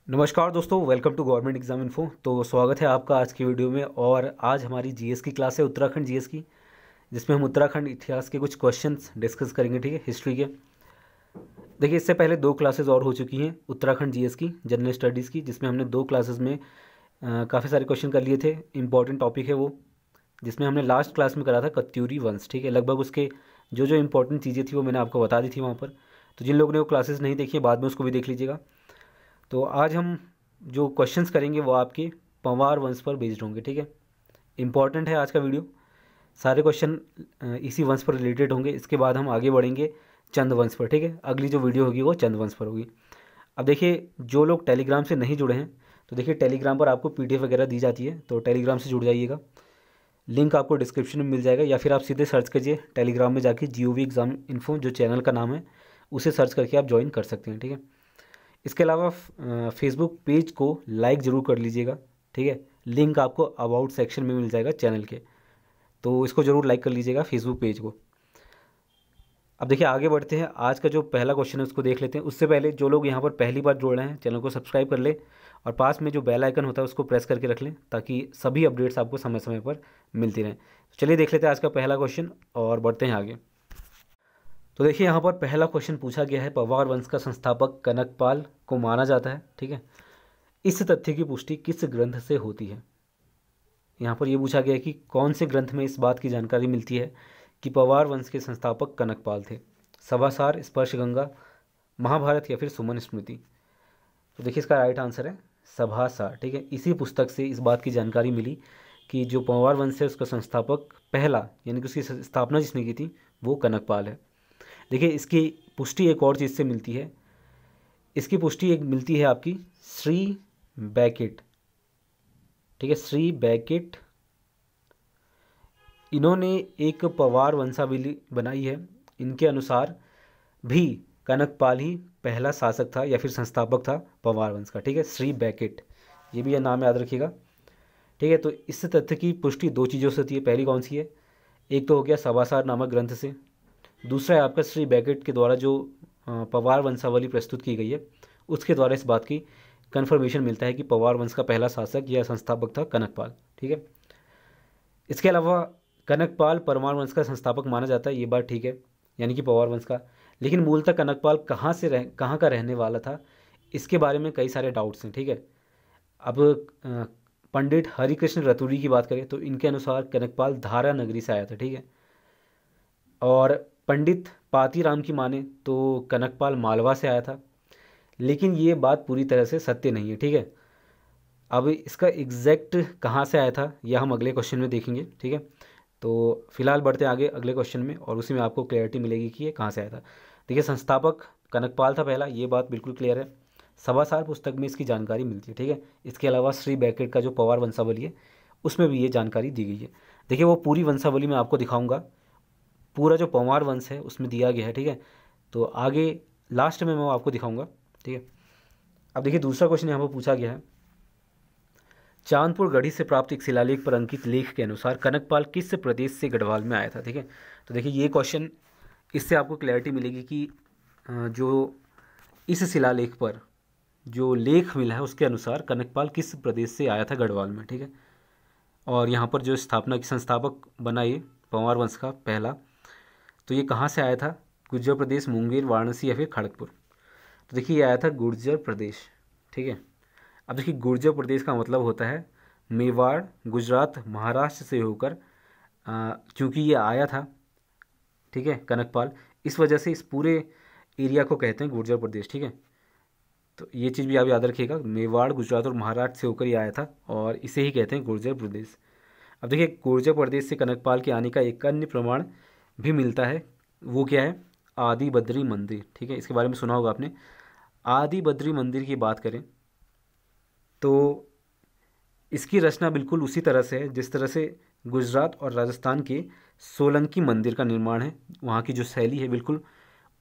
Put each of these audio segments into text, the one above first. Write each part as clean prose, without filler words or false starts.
नमस्कार दोस्तों, welcome to government exam info. तो स्वागत है आपका आज की वीडियो में। और आज हमारी जीएस की क्लास है, उत्तराखंड जीएस की, जिसमें हम उत्तराखंड इतिहास के कुछ क्वेश्चंस डिस्कस करेंगे। ठीक है, हिस्ट्री के। देखिए, इससे पहले दो क्लासेस और हो चुकी हैं उत्तराखंड जीएस की, जनरल स्टडीज़ की, जिसमें हमने दो क्लासेस में काफ़ी सारे क्वेश्चन कर लिए थे। इंपॉर्टेंट टॉपिक है वो, जिसमें हमने लास्ट क्लास में करा था कत्यूरी वंश। ठीक है, लगभग उसके जो जो इंपॉर्टेंट चीज़ें थी वो मैंने आपको बता दी थी वहाँ पर। तो जिन लोगों ने वो क्लासेस नहीं देखी है, बाद में उसको भी देख लीजिएगा। तो आज हम जो क्वेश्चंस करेंगे वो आपके पंवार वंश पर बेस्ड होंगे। ठीक है, इंपॉर्टेंट है आज का वीडियो। सारे क्वेश्चन इसी वंश पर रिलेटेड होंगे। इसके बाद हम आगे बढ़ेंगे चंद वंश पर। ठीक है, अगली जो वीडियो होगी वो चंद वंश पर होगी। अब देखिए, जो लोग टेलीग्राम से नहीं जुड़े हैं, तो देखिए टेलीग्राम पर आपको पीडीएफ वगैरह दी जाती है, तो टेलीग्राम से जुड़ जाइएगा। लिंक आपको डिस्क्रिप्शन में मिल जाएगा, या फिर आप सीधे सर्च कीजिए टेलीग्राम में जाके GOV एग्ज़ाम इन्फो, जो चैनल का नाम है, उसे सर्च करके आप ज्वाइन कर सकते हैं। ठीक है, इसके अलावा फेसबुक पेज को लाइक ज़रूर कर लीजिएगा। ठीक है, लिंक आपको अबाउट सेक्शन में मिल जाएगा चैनल के, तो इसको ज़रूर लाइक कर लीजिएगा फेसबुक पेज को। अब देखिए, आगे बढ़ते हैं। आज का जो पहला क्वेश्चन है उसको देख लेते हैं। उससे पहले जो लोग यहाँ पर पहली बार जुड़ रहे हैं, चैनल को सब्सक्राइब कर ले और पास में जो बेल आइकन होता है उसको प्रेस करके रख लें, ताकि सभी अपडेट्स आपको समय समय पर मिलती रहें। तो चलिए देख लेते हैं आज का पहला क्वेश्चन और बढ़ते हैं आगे। तो देखिए, यहाँ पर पहला क्वेश्चन पूछा गया है, पंवार वंश का संस्थापक कनकपाल को माना जाता है। ठीक है, इस तथ्य की पुष्टि किस ग्रंथ से होती है? यहाँ पर यह पूछा गया है कि कौन से ग्रंथ में इस बात की जानकारी मिलती है कि पंवार वंश के संस्थापक कनकपाल थे? सभासार, स्पर्शगंगा, महाभारत या फिर सुमन स्मृति? तो देखिए, इसका राइट आंसर है सभासार। ठीक है, इसी पुस्तक से इस बात की जानकारी मिली कि जो पंवार वंश है उसका संस्थापक पहला, यानी कि उसकी स्थापना जिसने की थी, वो कनकपाल है। देखिए, इसकी पुष्टि एक और चीज़ से मिलती है। इसकी पुष्टि एक मिलती है आपकी श्री बैकेट। ठीक है, श्री बैकेट, इन्होंने एक पंवार वंशावली बनाई है। इनके अनुसार भी कनकपाल ही पहला शासक था या फिर संस्थापक था पंवार वंश का। ठीक है, श्री बैकेट, ये भी यह नाम याद रखिएगा। ठीक है, तो इस तथ्य की पुष्टि दो चीज़ों से होती है। पहली कौन सी है? एक तो हो गया सभासार नामक ग्रंथ से, दूसरा है आपका श्री बैकेट के द्वारा जो पंवार वंशावली प्रस्तुत की गई है, उसके द्वारा इस बात की कन्फर्मेशन मिलता है कि पंवार वंश का पहला शासक या संस्थापक था कनकपाल। ठीक है, इसके अलावा कनकपाल परमार वंश का संस्थापक माना जाता है, ये बात ठीक है, यानी कि पंवार वंश का। लेकिन मूलतः कनकपाल कहाँ का रहने वाला था, इसके बारे में कई सारे डाउट्स हैं। ठीक है, अब पंडित हरिकृष्ण रतूड़ी की बात करें तो इनके अनुसार कनकपाल धारा नगरी से आया था। ठीक है, और पंडित पातीराम की माने तो कनकपाल मालवा से आया था, लेकिन ये बात पूरी तरह से सत्य नहीं है। ठीक है, अब इसका एग्जैक्ट कहाँ से आया था यह हम अगले क्वेश्चन में देखेंगे। ठीक है, तो फिलहाल बढ़ते हैं आगे अगले क्वेश्चन में, और उसी में आपको क्लैरिटी मिलेगी कि ये कहाँ से आया था। देखिए, संस्थापक कनकपाल था पहला, ये बात बिल्कुल क्लियर है। सभासार पुस्तक में इसकी जानकारी मिलती है। ठीक है, इसके अलावा श्री बैकेट का जो पंवार वंशावली है उसमें भी ये जानकारी दी गई है। देखिए, वो पूरी वंशावली मैं आपको दिखाऊंगा, पूरा जो पंवार वंश है उसमें दिया गया है। ठीक है, तो आगे लास्ट में मैं वो आपको दिखाऊंगा। ठीक है, अब देखिए, दूसरा क्वेश्चन यहाँ पर पूछा गया है, चांदपुर गढ़ी से प्राप्त एक शिलालेख पर अंकित लेख के अनुसार कनकपाल किस प्रदेश से गढ़वाल में आया था? ठीक है, तो देखिए, ये क्वेश्चन, इससे आपको क्लैरिटी मिलेगी कि जो इस शिलालेख पर जो लेख मिला है उसके अनुसार कनकपाल किस प्रदेश से आया था गढ़वाल में। ठीक है, और यहाँ पर जो स्थापना की संस्थापक बना ये पंवार वंश का पहला, तो ये कहाँ से आया था? गुर्जर प्रदेश, मुंगेर, वाराणसी या फिर खड़गपुर? तो देखिए, ये आया था गुर्जर प्रदेश। ठीक है, अब देखिए, गुर्जर प्रदेश का मतलब होता है मेवाड़, गुजरात, महाराष्ट्र से होकर चूँकि ये आया था, ठीक है, कनकपाल, इस वजह से इस पूरे एरिया को कहते हैं गुर्जर प्रदेश। ठीक है, तो ये चीज़ भी आप याद रखिएगा, मेवाड़, गुजरात और महाराष्ट्र से होकर ये आया था, और इसे ही कहते हैं गुर्जर प्रदेश। अब देखिए, गुर्जर प्रदेश से कनकपाल के आने का एक अन्य प्रमाण भी मिलता है, वो क्या है? आदि बद्री मंदिर। ठीक है, इसके बारे में सुना होगा आपने। आदि बद्री मंदिर की बात करें तो इसकी रचना बिल्कुल उसी तरह से है जिस तरह से गुजरात और राजस्थान के सोलंकी मंदिर का निर्माण है। वहाँ की जो शैली है बिल्कुल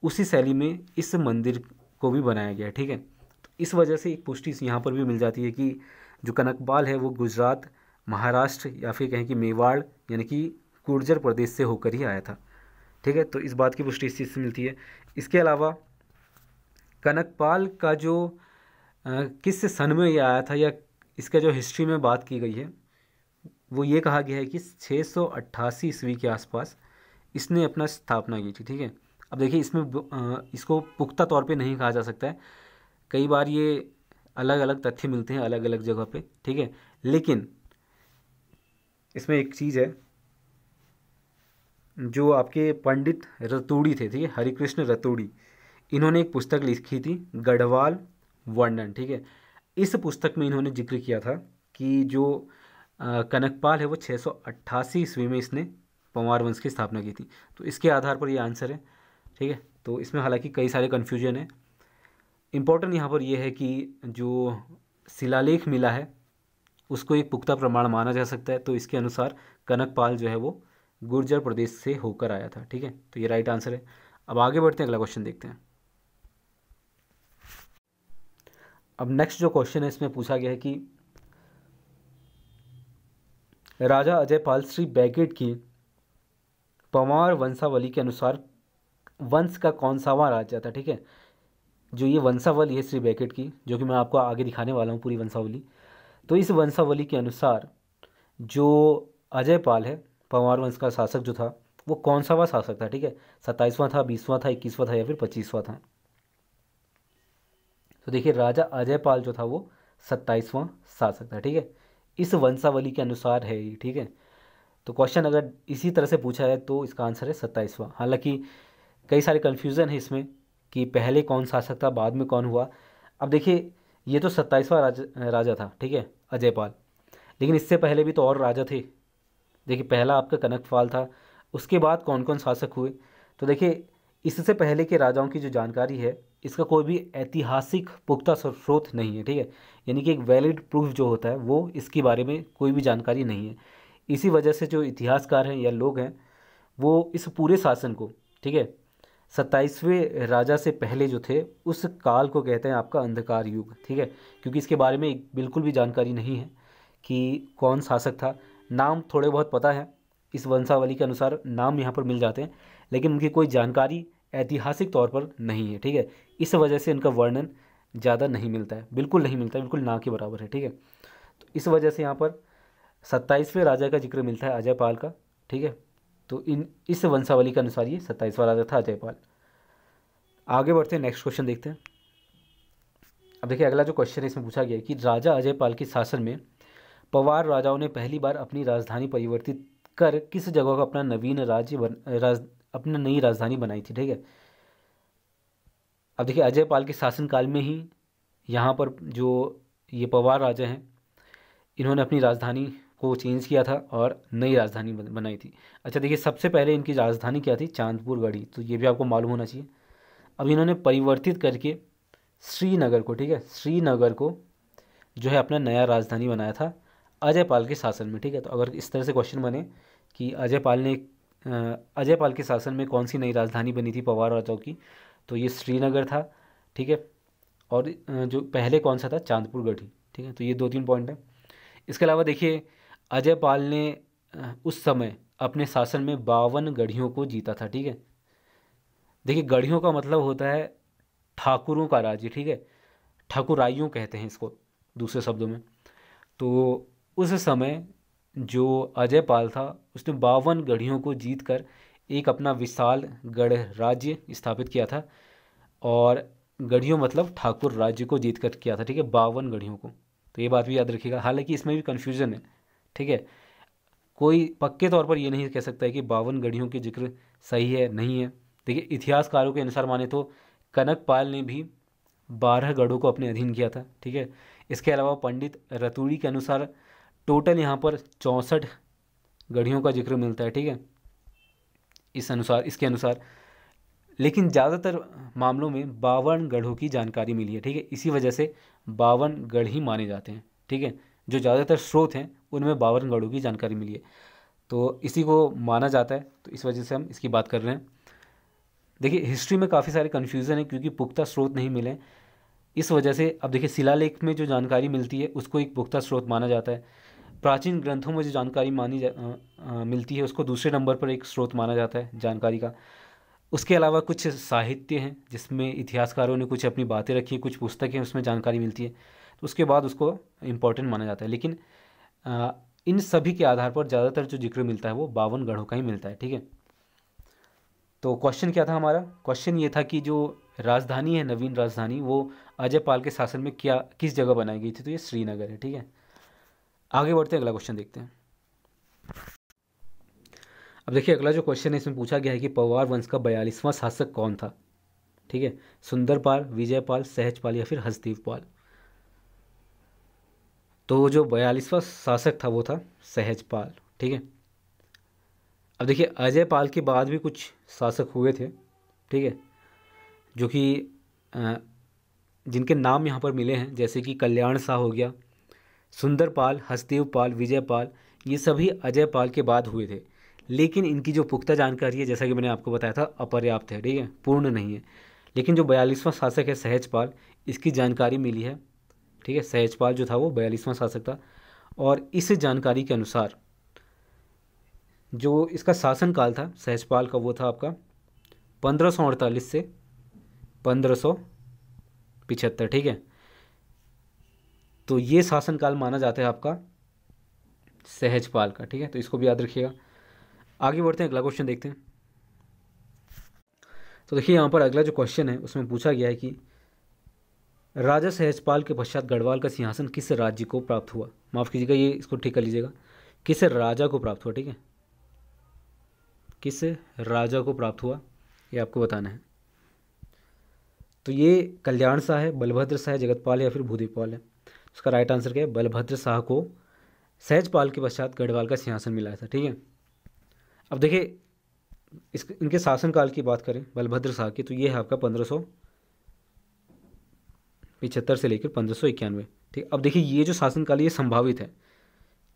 उसी शैली में इस मंदिर को भी बनाया गया है। ठीक है, तो इस वजह से एक पुष्टि यहाँ पर भी मिल जाती है कि जो कनकपाल है वो गुजरात, महाराष्ट्र या फिर कहें कि मेवाड़, यानी कि गुर्जर प्रदेश से होकर ही आया था। ठीक है, तो इस बात की पुष्टि इस चीज़ से मिलती है। इसके अलावा कनकपाल का जो किस सन में ये आया था, या इसका जो हिस्ट्री में बात की गई है वो ये कहा गया है कि 688 ईस्वी के आसपास इसने अपना स्थापना की थी। ठीक है, अब देखिए इसमें इसको पुख्ता तौर पे नहीं कहा जा सकता है, कई बार ये अलग अलग तथ्य मिलते हैं अलग अलग जगह पे। ठीक है, लेकिन इसमें एक चीज़ है, जो आपके पंडित रतूड़ी थे, ठीक है, हरिकृष्ण रतूड़ी, इन्होंने एक पुस्तक लिखी थी गढ़वाल वर्णन। ठीक है, इस पुस्तक में इन्होंने जिक्र किया था कि जो कनकपाल है वो 688 ईस्वी में इसने पंवार वंश की स्थापना की थी। तो इसके आधार पर ये आंसर है। ठीक है, तो इसमें हालांकि कई सारे कन्फ्यूजन है। इम्पोर्टेंट यहाँ पर यह है कि जो शिलालेख मिला है उसको एक पुख्ता प्रमाण माना जा सकता है, तो इसके अनुसार कनकपाल जो है वो गुर्जर प्रदेश से होकर आया था। ठीक है, तो ये राइट आंसर है। अब आगे बढ़ते हैं, अगला क्वेश्चन देखते हैं। अब नेक्स्ट जो क्वेश्चन है इसमें पूछा गया है कि राजा अजयपाल श्री बैकेट की पंवार वंशावली के अनुसार वंश का कौन सावा राज्य था। ठीक है, जो ये वंशावली है श्री बैकेट की, जो कि मैं आपको आगे दिखाने वाला हूँ पूरी वंशावली, तो इस वंशावली के अनुसार जो अजयपाल है पंवार वंश का शासक जो था वो कौन सावा शासक था। ठीक है, 27वां था, 20वां था, 21वां था या फिर 25वां था। तो देखिए राजा अजयपाल जो था वो 27वां शासक था। ठीक है, इस वंशावली के अनुसार है ये। ठीक है, तो क्वेश्चन अगर इसी तरह से पूछा है तो इसका आंसर है 27वां। हालांकि कई सारे कन्फ्यूज़न है इसमें कि पहले कौन शासक था बाद में कौन हुआ। अब देखिए ये तो 27वां राजा था, ठीक है, अजयपाल, लेकिन इससे पहले भी तो और राजा थे। देखिए पहला आपका कनकपाल था, उसके बाद कौन कौन शासक हुए। तो देखिए इससे पहले के राजाओं की जो जानकारी है इसका कोई भी ऐतिहासिक पुख्ता स्रोत नहीं है। ठीक है, यानी कि एक वैलिड प्रूफ जो होता है वो इसके बारे में कोई भी जानकारी नहीं है। इसी वजह से जो इतिहासकार हैं या लोग हैं वो इस पूरे शासन को, ठीक है, 27वें राजा से पहले जो थे उस काल को कहते हैं आपका अंधकार युग। ठीक है, क्योंकि इसके बारे में बिल्कुल भी जानकारी नहीं है कि कौन शासक था। नाम थोड़े बहुत पता है, इस वंशावली के अनुसार नाम यहाँ पर मिल जाते हैं, लेकिन उनकी कोई जानकारी ऐतिहासिक तौर पर नहीं है। ठीक है, इस वजह से इनका वर्णन ज़्यादा नहीं मिलता है, बिल्कुल नहीं मिलता है, बिल्कुल ना के बराबर है। ठीक है, तो इस वजह से यहाँ पर 27वें राजा का जिक्र मिलता है अजयपाल का। ठीक है, तो इस वंशावली के अनुसार ये 27वां राजा था अजयपाल। आगे बढ़ते हैं, नेक्स्ट क्वेश्चन देखते हैं। अब देखिए अगला जो क्वेश्चन है इसमें पूछा गया है कि राजा अजयपाल के शासन में पवार राजाओं ने पहली बार अपनी राजधानी परिवर्तित कर किस जगह को अपना नवीन अपना नई राजधानी बनाई थी। ठीक है, अब देखिए अजयपाल के शासनकाल में ही यहाँ पर जो ये पवार राजा हैं इन्होंने अपनी राजधानी को चेंज किया था और नई राजधानी बनाई थी। अच्छा देखिए सबसे पहले इनकी राजधानी क्या थी, चांदपुर गढ़ी, तो ये भी आपको मालूम होना चाहिए। अब इन्होंने परिवर्तित करके श्रीनगर को, ठीक है, श्रीनगर को जो है अपना नया राजधानी बनाया था अजयपाल के शासन में। ठीक है, तो अगर इस तरह से क्वेश्चन बने कि अजयपाल के शासन में कौन सी नई राजधानी बनी थी पवार राजाओं की, तो ये श्रीनगर था। ठीक है, और जो पहले कौन सा था, चांदपुर गढ़ी। ठीक है, तो ये 2-3 पॉइंट है। इसके अलावा देखिए अजयपाल ने उस समय अपने शासन में 52 गढ़ियों को जीता था। ठीक है, देखिए गढ़ियों का मतलब होता है ठाकुरों का राज्य। ठीक है, ठाकुराइयों कहते हैं इसको दूसरे शब्दों में। तो उस समय जो अजयपाल था उसने 52 गढ़ियों को जीत कर एक अपना विशाल गढ़ राज्य स्थापित किया था, और गढ़ियों मतलब ठाकुर राज्य को जीत कर किया था। ठीक है, 52 गढ़ियों को, तो ये बात भी याद रखिएगा। हालांकि इसमें भी कन्फ्यूज़न है। ठीक है, कोई पक्के तौर पर ये नहीं कह सकता है कि 52 गढ़ियों की जिक्र सही है नहीं है। देखिए इतिहासकारों के अनुसार माने तो कनकपाल ने भी 12 गढ़ों को अपने अधीन किया था। ठीक है, इसके अलावा पंडित रतूड़ी के अनुसार टोटल यहाँ पर 64 गढ़ियों का जिक्र मिलता है। ठीक है, इसके अनुसार, लेकिन ज़्यादातर मामलों में 52 गढ़ों की जानकारी मिली है। ठीक है, इसी वजह से 52 गढ़ ही माने जाते हैं। ठीक है, जो ज़्यादातर स्रोत हैं उनमें 52 गढ़ों की जानकारी मिली है, तो इसी को माना जाता है, तो इस वजह से हम इसकी बात कर रहे हैं। देखिए हिस्ट्री में काफ़ी सारे कन्फ्यूज़न है क्योंकि पुख्ता स्रोत नहीं मिले, इस वजह से। अब देखिए शिलालेख में जो जानकारी मिलती है उसको एक पुख्ता स्रोत माना जाता है, प्राचीन ग्रंथों में जो जानकारी मिलती है उसको दूसरे नंबर पर एक स्रोत माना जाता है जानकारी का। उसके अलावा कुछ साहित्य हैं जिसमें इतिहासकारों ने कुछ अपनी बातें रखी, कुछ पुस्तकें उसमें जानकारी मिलती है, तो उसके बाद उसको इम्पोर्टेंट माना जाता है। लेकिन इन सभी के आधार पर ज़्यादातर जो जिक्र मिलता है वो 52 गढ़ों का ही मिलता है, ठीक है। तो क्वेश्चन क्या था हमारा? क्वेश्चन ये था कि जो राजधानी है, नवीन राजधानी, वो अजय पाल के शासन में क्या किस जगह बनाई गई थी? तो ये श्रीनगर है, ठीक है। आगे बढ़ते हैं, अगला क्वेश्चन देखते हैं। अब देखिए अगला जो क्वेश्चन है इसमें पूछा गया है कि पवार वंश का 42वां शासक कौन था, ठीक है। सुंदरपाल, विजयपाल, सहजपाल या फिर हसदेवपाल। तो जो 42वां शासक था वो था सहजपाल, ठीक है। अब देखिए अजय पाल के बाद भी कुछ शासक हुए थे, ठीक है, जो कि जिनके नाम यहाँ पर मिले हैं, जैसे कि कल्याण शाह हो गया, सुंदरपाल, हसदेवपाल, विजयपाल, ये सभी अजय पाल के बाद हुए थे। लेकिन इनकी जो पुख्ता जानकारी है, जैसा कि मैंने आपको बताया था, अपर्याप्त है, ठीक है, पूर्ण नहीं है। लेकिन जो 42वां शासक है सहजपाल, इसकी जानकारी मिली है, ठीक है। सहजपाल जो था वो 42वां शासक था, और इस जानकारी के अनुसार जो इसका शासनकाल था सहजपाल का, वो था आपका 1548 से 1575, ठीक है। तो ये शासनकाल माना जाता है आपका सहजपाल का, ठीक है। तो इसको भी याद रखिएगा। आगे बढ़ते हैं, अगला क्वेश्चन देखते हैं। तो देखिए यहाँ पर अगला जो क्वेश्चन है उसमें पूछा गया है कि राजा सहजपाल के पश्चात गढ़वाल का सिंहासन किस राज्य को प्राप्त हुआ? माफ़ कीजिएगा, ये इसको ठीक कर लीजिएगा, किस राजा को प्राप्त हुआ, ठीक है, किस राजा को प्राप्त हुआ, ये आपको बताना है। तो ये कल्याण शाह है, बलभद्र शाह है, जगतपाल है या फिर भूदेवपाल है। उसका राइट आंसर क्या है? बलभद्र शाह को सहजपाल के पश्चात गढ़वाल का सिंहासन मिला था, ठीक है। अब देखिए इनके शासनकाल की बात करें बलभद्र शाह की, तो ये है आपका 1575 से लेकर 1591, ठीक। अब देखिए ये जो शासनकाल है ये संभावित है,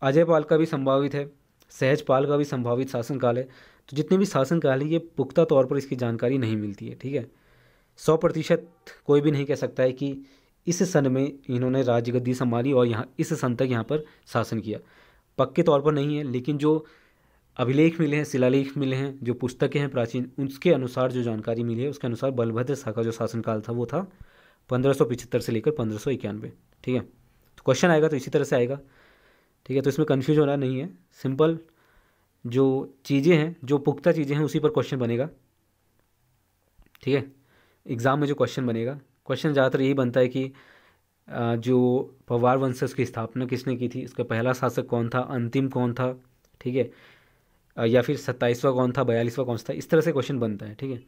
अजय पाल का भी संभावित है, सहजपाल का भी संभावित शासनकाल है। तो जितने भी शासनकाल है ये पुख्ता तौर पर इसकी जानकारी नहीं मिलती है, ठीक है। 100% कोई भी नहीं कह सकता है कि इस सन में इन्होंने राजगद्दी संभाली और यहाँ इस सन तक यहाँ पर शासन किया, पक्के तौर पर नहीं है। लेकिन जो अभिलेख मिले हैं, शिलालेख मिले हैं, जो पुस्तकें हैं प्राचीन, उसके अनुसार जो जानकारी मिली है उसके अनुसार बलभद्र शाह का जो शासनकाल था वो था 1575 से लेकर 1591, ठीक है। तो क्वेश्चन आएगा तो इसी तरह से आएगा, ठीक है। तो इसमें कन्फ्यूज होना नहीं है, सिंपल जो चीज़ें हैं, जो पुख्ता चीज़ें हैं उसी पर क्वेश्चन बनेगा, ठीक है। एग्ज़ाम में जो क्वेश्चन बनेगा, क्वेश्चन ज़्यादातर यही बनता है कि जो पवार वंश उसकी स्थापना किसने की थी, इसका पहला शासक कौन था, अंतिम कौन था, ठीक है, या फिर 27वां कौन था, 42वां कौन था, इस तरह से क्वेश्चन बनता है, ठीक है।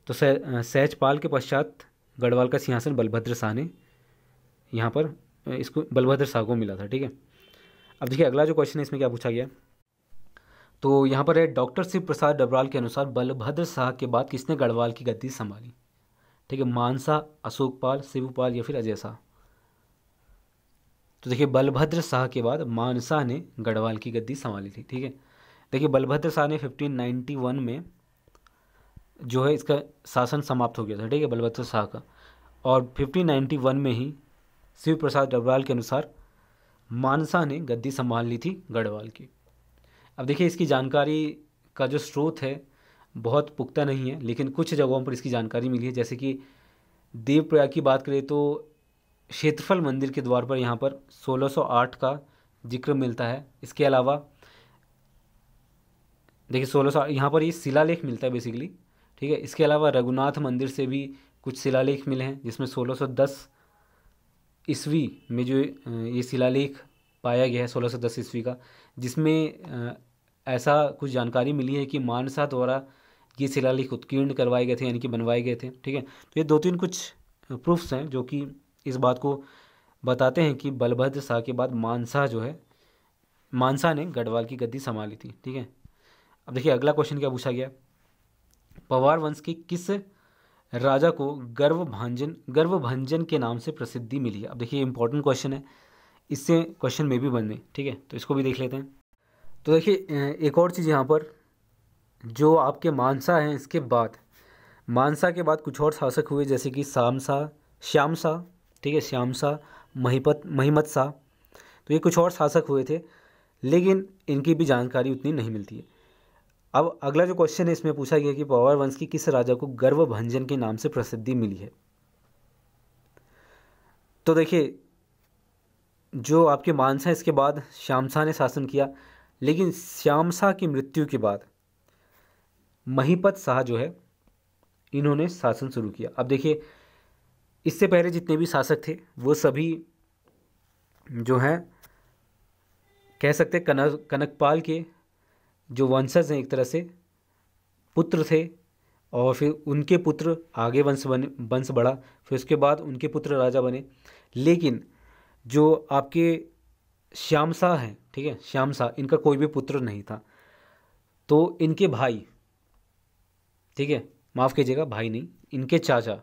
तो सहजपाल के पश्चात गढ़वाल का सिंहासन बलभद्र शाह ने यहाँ पर इसको बलभद्र शाह को मिला था, ठीक है। अब देखिए अगला जो क्वेश्चन है इसमें क्या पूछा गया, तो यहाँ पर है डॉक्टर शिव प्रसाद डबराल के अनुसार बलभद्र शाह के बाद किसने गढ़वाल की गद्दी संभाली, ठीक है, मानसा, अशोकपाल, शिवपाल या फिर अजय शाह। तो देखिए बलभद्र शाह के बाद मानसा ने गढ़वाल की गद्दी संभाली थी, ठीक है। देखिए बलभद्र शाह ने 1591 में जो है इसका शासन समाप्त हो गया था, ठीक है, बलभद्र शाह का। और 1591 में ही शिव प्रसाद डबराल के अनुसार मानसा ने गद्दी संभाल ली थी गढ़वाल की। अब देखिए इसकी जानकारी का जो स्रोत है बहुत पुख्ता नहीं है, लेकिन कुछ जगहों पर इसकी जानकारी मिली है। जैसे कि देवप्रयाग की बात करें तो क्षेत्रफल मंदिर के द्वार पर यहाँ पर 1608 का जिक्र मिलता है। इसके अलावा देखिए 1600 यहाँ पर ये शिलालेख मिलता है बेसिकली, ठीक है। इसके अलावा रघुनाथ मंदिर से भी कुछ शिलालेख मिले हैं, जिसमें 1610 ईस्वी में जो ये शिलालेख पाया गया है 1610 ईस्वी का, जिसमें ऐसा कुछ जानकारी मिली है कि मानसा द्वारा ये शिलालेख उत्कीर्ण करवाए गए थे, यानी कि बनवाए गए थे, ठीक है। तो ये 2-3 कुछ प्रूफ्स हैं जो कि इस बात को बताते हैं कि बलभद्र शाह के बाद मानसा ने गढ़वाल की गद्दी संभाली थी, ठीक है। अब देखिए अगला क्वेश्चन क्या पूछा गया, पवार वंश के किस राजा को गर्वभंजन के नाम से प्रसिद्धि मिली है? अब देखिए इंपॉर्टेंट क्वेश्चन है, इससे क्वेश्चन में भी बनने, ठीक है। तो इसको भी देख लेते हैं। तो देखिए एक और चीज़ यहाँ पर, जो आपके मानसा हैं इसके बाद, मानसा के बाद कुछ और शासक हुए, जैसे कि श्याम शाह, ठीक है, श्याम शाह, महिमत शाह। तो ये कुछ और शासक हुए थे, लेकिन इनकी भी जानकारी उतनी नहीं मिलती है। अब अगला जो क्वेश्चन है इसमें पूछा गया कि पवार वंश की किस राजा को गर्वभंजन के नाम से प्रसिद्धि मिली है। तो देखिए, जो आपके मानसा इसके बाद श्यामशाह ने शासन किया, लेकिन श्यामशाह की मृत्यु के बाद महीपत शाह जो है इन्होंने शासन शुरू किया। अब देखिए, इससे पहले जितने भी शासक थे वो सभी जो हैं कह सकते कनकपाल के जो वंशज हैं, एक तरह से पुत्र थे, और फिर उनके पुत्र आगे वंश बढ़ा, फिर उसके बाद उनके पुत्र राजा बने। लेकिन जो आपके श्यामशाह हैं, ठीक है, श्यामशाह, इनका कोई भी पुत्र नहीं था। तो इनके भाई, ठीक है, माफ़ कीजिएगा, भाई नहीं, इनके चाचा,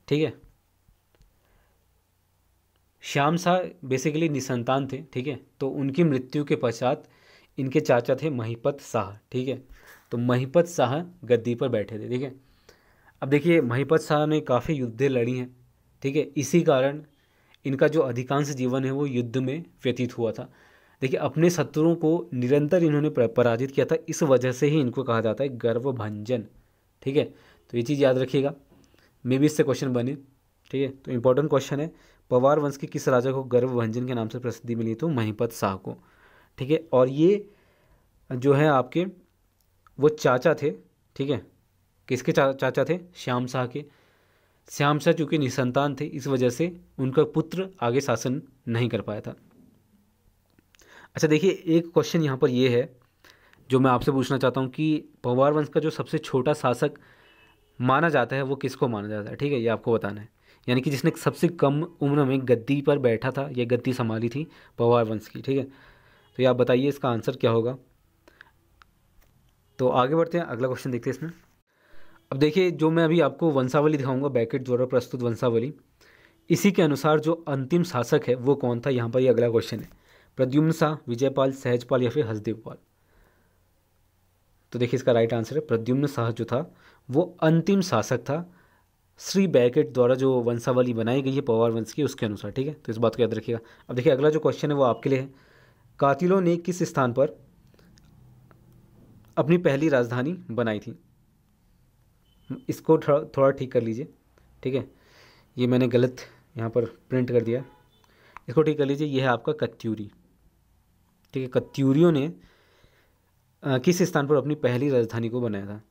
ठीक है, श्यामशाह बेसिकली निसंतान थे, ठीक है। तो उनकी मृत्यु के पश्चात इनके चाचा थे महीपत शाह, ठीक है। तो महीपत शाह गद्दी पर बैठे थे, ठीक है। अब देखिए, महीपत शाह ने काफ़ी युद्धें लड़ी हैं, ठीक है। इसी कारण इनका जो अधिकांश जीवन है वो युद्ध में व्यतीत हुआ था। देखिए, अपने शत्रुओं को निरंतर इन्होंने पराजित किया था, इस वजह से ही इनको कहा जाता है गर्वभंजन, ठीक है। तो ये चीज़ याद रखिएगा, मे भी इससे क्वेश्चन बने, ठीक है। तो इंपॉर्टेंट क्वेश्चन है, पवार वंश के किस राजा को गर्वभंजन के नाम से प्रसिद्धि मिली? तो महीपत शाह को, ठीक है। और ये जो है आपके वो चाचा थे, ठीक है। किसके चाचा थे? श्यामशाह के। श्यामशाह चूँकि निसंतान थे, इस वजह से उनका पुत्र आगे शासन नहीं कर पाया था। अच्छा देखिए, एक क्वेश्चन यहाँ पर ये है जो मैं आपसे पूछना चाहता हूँ कि पवार वंश का जो सबसे छोटा शासक माना जाता है वो किसको माना जाता है, ठीक है, ये आपको बताना है। यानी कि जिसने सबसे कम उम्र में गद्दी पर बैठा था या गद्दी संभाली थी पवार वंश की, ठीक है। तो ये आप बताइए इसका आंसर क्या होगा। तो आगे बढ़ते हैं, अगला क्वेश्चन देखते हैं इसमें। अब देखिए, जो मैं अभी आपको वंशावली दिखाऊंगा, बैकेट द्वारा प्रस्तुत वंशावली, इसी के अनुसार जो अंतिम शासक है वो कौन था, यहाँ पर ये अगला क्वेश्चन है। प्रद्युम्न शाह, विजयपाल, सहजपाल या फिर हसदेवपाल? तो देखिए, इसका राइट आंसर है प्रद्युम्न शाह जो था वो अंतिम शासक था, श्री बैकेट द्वारा जो वंशावली बनाई गई है पवार वंश की उसके अनुसार, ठीक है। तो इस बात को याद रखिएगा। अब देखिए, अगला जो क्वेश्चन है वो आपके लिए है, कातिलों ने किस स्थान पर अपनी पहली राजधानी बनाई थी? इसको थोड़ा ठीक कर लीजिए, ठीक है। ये मैंने गलत यहाँ पर प्रिंट कर दिया, इसको ठीक कर लीजिए। ये है आपका कत्यूरी, ठीक है। कत्यूरियों ने किस स्थान पर अपनी पहली राजधानी को बनाया था?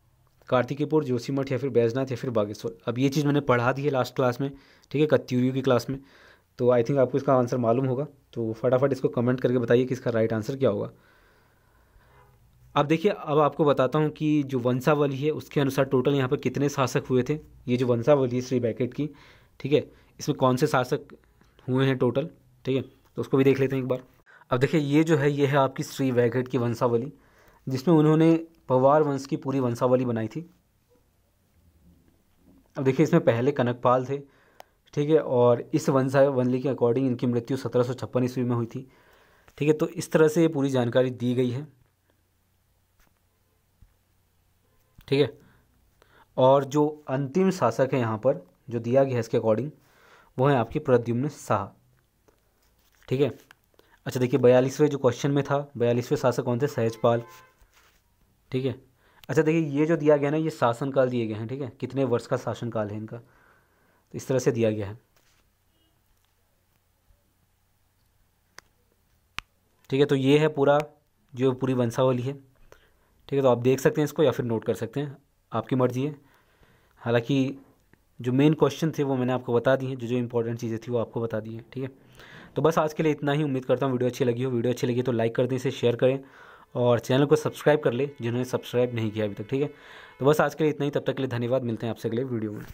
कार्तिकेयपुर, जोशीमठ या फिर बैजनाथ या फिर बागेश्वर? अब ये चीज़ मैंने पढ़ा दी है लास्ट क्लास में, ठीक है, कत्यूरियों की क्लास में। तो आई थिंक आपको इसका आंसर मालूम होगा, तो फटाफट इसको कमेंट करके बताइए कि इसका राइट आंसर क्या होगा। अब देखिए, अब आपको बताता हूँ कि जो वंशावली है उसके अनुसार टोटल यहाँ पर कितने शासक हुए थे। ये जो वंशावली है श्री बैकेट की, ठीक है, इसमें कौन से शासक हुए हैं टोटल, ठीक है, तो उसको भी देख लेते हैं एक बार। अब देखिए, ये है आपकी श्री बैकेट की वंशावली, जिसमें उन्होंने पवार वंश की पूरी वंशावली बनाई थी। अब देखिए, इसमें पहले कनकपाल थे, ठीक है, और इस वंशावली के अकॉर्डिंग इनकी मृत्यु 1756 ईस्वी में हुई थी, ठीक है। तो इस तरह से ये पूरी जानकारी दी गई है, ठीक है। और जो अंतिम शासक है यहाँ पर जो दिया गया है इसके अकॉर्डिंग, वो है आपके प्रद्युम्न शाह, ठीक है। अच्छा देखिए, 42वें जो क्वेश्चन में था, 42वें शासक कौन थे? सहजपाल, ठीक है। अच्छा देखिए, ये जो दिया गया ना, ये शासनकाल दिए गए हैं, ठीक है, कितने वर्ष का शासनकाल है इनका, तो इस तरह से दिया गया है, ठीक है। तो ये है पूरा जो पूरी वंशावली है, ठीक है। तो आप देख सकते हैं इसको या फिर नोट कर सकते हैं, आपकी मर्जी है। हालांकि जो मेन क्वेश्चन थे वो मैंने आपको बता दी हैं, जो जो इंपॉर्टेंट चीज़ें थी वो आपको बता दी हैं, ठीक है। तो बस आज के लिए इतना ही। उम्मीद करता हूँ वीडियो अच्छी लगी हो। वीडियो अच्छी लगी तो लाइक कर दें, इसे शेयर करें और चैनल को सब्सक्राइब कर ले जिन्होंने सब्सक्राइब नहीं किया अभी तक, ठीक है। तो बस आज के लिए इतना ही, तब तक के लिए धन्यवाद। मिलते हैं आपसे अगले वीडियो में।